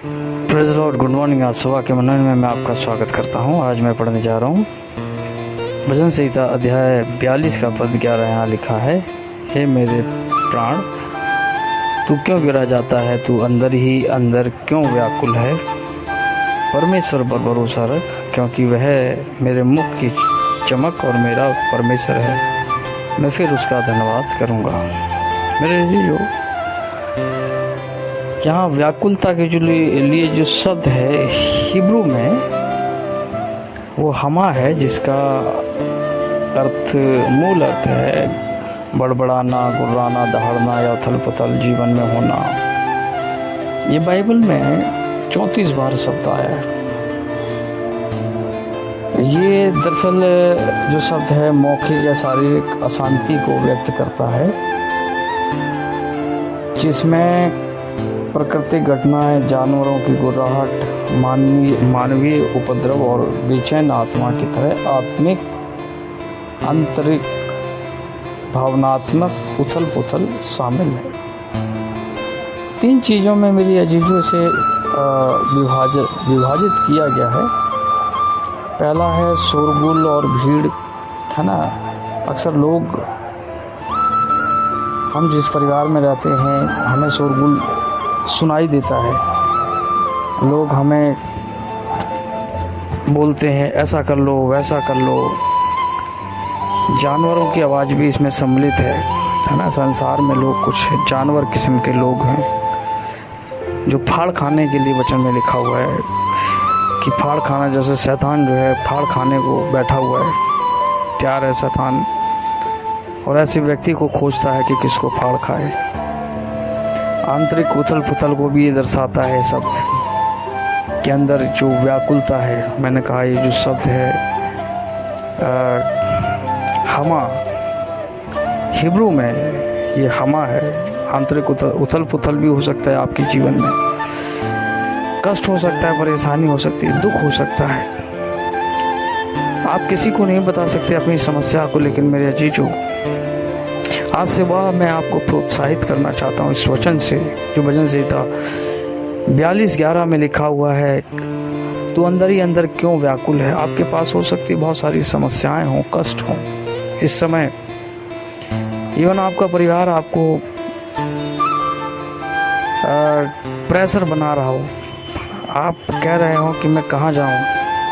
Praise Lord, good morning. आज सुबह के मनन में मैं आपका स्वागत करता हूँ। आज मैं पढ़ने जा रहा हूँ भजन संहिता अध्याय 42 का पद 11। यहाँ लिखा है, हे मेरे प्राण, तू क्यों गिरा जाता है, तू अंदर ही अंदर क्यों व्याकुल है। परमेश्वर पर भरोसा रख, क्योंकि वह मेरे मुख की चमक और मेरा परमेश्वर है। मैं फिर उसका धन्यवाद करूँगा। मेरे जीजो, यहाँ व्याकुलता के लिए जो शब्द है हिब्रू में, वो हमा है, जिसका मूल अर्थ है बड़बड़ाना, गुर्राना, दहाड़ना या उथल पुथल जीवन में होना। ये बाइबल में 34 बार शब्द आया है। ये दरअसल जो शब्द है मौखिक या शारीरिक अशांति को व्यक्त करता है, जिसमें प्राकृतिक घटनाएं, जानवरों की गुर्राहट, मानवीय उपद्रव और बेचैन आत्मा की तरह आत्मिक, आंतरिक, भावनात्मक उथल पुथल शामिल है। 3 चीज़ों में मेरी अजीजों से विभाजित किया गया है। पहला है शोरगुल और भीड़, है ना। अक्सर लोग, हम जिस परिवार में रहते हैं, हमें शोरगुल सुनाई देता है। लोग हमें बोलते हैं ऐसा कर लो, वैसा कर लो। जानवरों की आवाज़ भी इसमें सम्मिलित है ना। संसार में लोग कुछ जानवर किस्म के लोग हैं जो फाड़ खाने के लिए वचन में लिखा हुआ है कि फाड़ खाना, जैसे शैतान जो है फाड़ खाने को बैठा हुआ है, तैयार है शैतान, और ऐसे व्यक्ति को खोजता है कि किसको फाड़ खाए। आंतरिक उथल पुथल को भी ये दर्शाता है शब्द के अंदर जो व्याकुलता है। मैंने कहा ये जो शब्द है हमा, हिब्रू में ये हमा है। आंतरिक उथल पुथल भी हो सकता है आपके जीवन में, कष्ट हो सकता है, परेशानी हो सकती है, दुख हो सकता है। आप किसी को नहीं बता सकते अपनी समस्या को, लेकिन मेरे अजीजों, आज से मैं आपको प्रोत्साहित करना चाहता हूँ इस वचन से, जो भजन संहिता 42:11 में लिखा हुआ है, तू अंदर ही अंदर क्यों व्याकुल है। आपके पास हो सकती बहुत सारी समस्याएं हों, कष्ट हों इस समय। इवन आपका परिवार आपको प्रेशर बना रहा हो, आप कह रहे हो कि मैं कहाँ जाऊँ।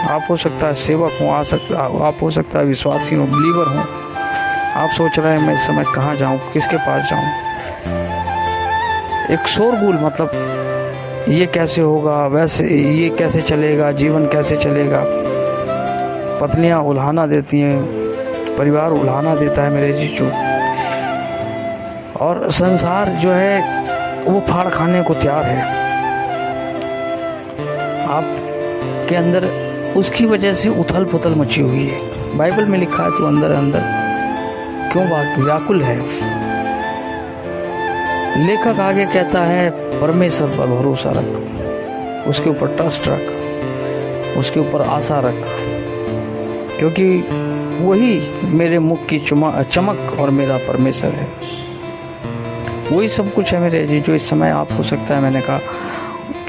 आप हो सकता है सेवक हूँ, आप हो सकता है विश्वासी हूँ, बिलीवर हूँ। आप सोच रहे हैं मैं इस समय कहाँ जाऊँ, किसके पास जाऊँ। एक शोरगुल, मतलब ये कैसे होगा, वैसे ये कैसे चलेगा, जीवन कैसे चलेगा। पत्नियाँ उल्हाना देती हैं, परिवार उल्हाना देता है मेरे जीजू, और संसार जो है वो फाड़ खाने को तैयार है आपके अंदर। उसकी वजह से उथल पुथल मची हुई है। बाइबल में लिखा है, तो अंदर अंदर क्यों व्याकुल है। लेखक आगे कहता है, परमेश्वर पर भरोसा रख, उसके ऊपर ट्रस्ट रख, उसके ऊपर आशा रख, क्योंकि वही मेरे मुख की चमक और मेरा परमेश्वर है। वही सब कुछ है मेरे जी। जो इस समय आप हो सकता है, मैंने कहा,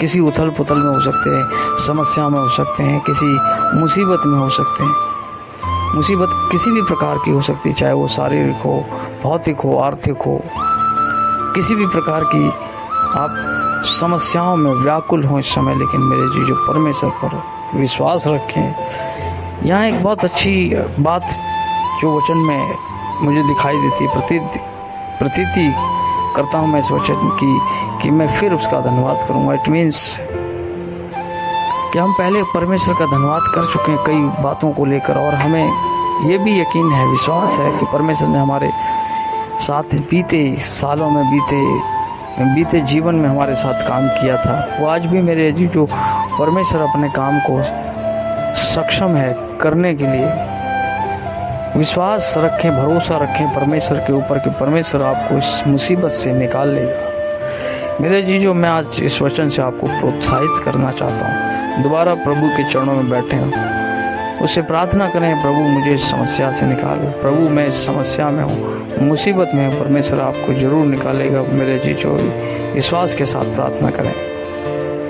किसी उथल पुथल में हो सकते हैं, समस्या में हो सकते हैं, किसी मुसीबत में हो सकते हैं। मुसीबत किसी भी प्रकार की हो सकती है, चाहे वो शारीरिक हो, भौतिक हो, आर्थिक हो, किसी भी प्रकार की आप समस्याओं में व्याकुल हो इस समय। लेकिन मेरे जी, जो परमेश्वर पर विश्वास रखें। यहाँ एक बहुत अच्छी बात जो वचन में मुझे दिखाई देती है, प्रतीति करता हूँ मैं इस वचन की, कि मैं फिर उसका धन्यवाद करूँगा। इट मीन्स कि हम पहले परमेश्वर का धन्यवाद कर चुके हैं कई बातों को लेकर, और हमें ये भी यकीन है, विश्वास है कि परमेश्वर ने हमारे साथ बीते सालों में, बीते जीवन में हमारे साथ काम किया था। वो आज भी मेरे जी, जो परमेश्वर अपने काम को सक्षम है करने के लिए। विश्वास रखें, भरोसा रखें परमेश्वर के ऊपर कि परमेश्वर आपको इस मुसीबत से निकाल लेगा। मेरे जी, जो मैं आज इस वचन से आपको प्रोत्साहित करना चाहता हूँ, दोबारा प्रभु के चरणों में बैठे हैं, उससे प्रार्थना करें, प्रभु मुझे इस समस्या से निकालो। प्रभु मैं इस समस्या में हूँ, मुसीबत में हूँ, परमेश्वर आपको ज़रूर निकालेगा। मेरे जी, जो विश्वास के साथ प्रार्थना करें।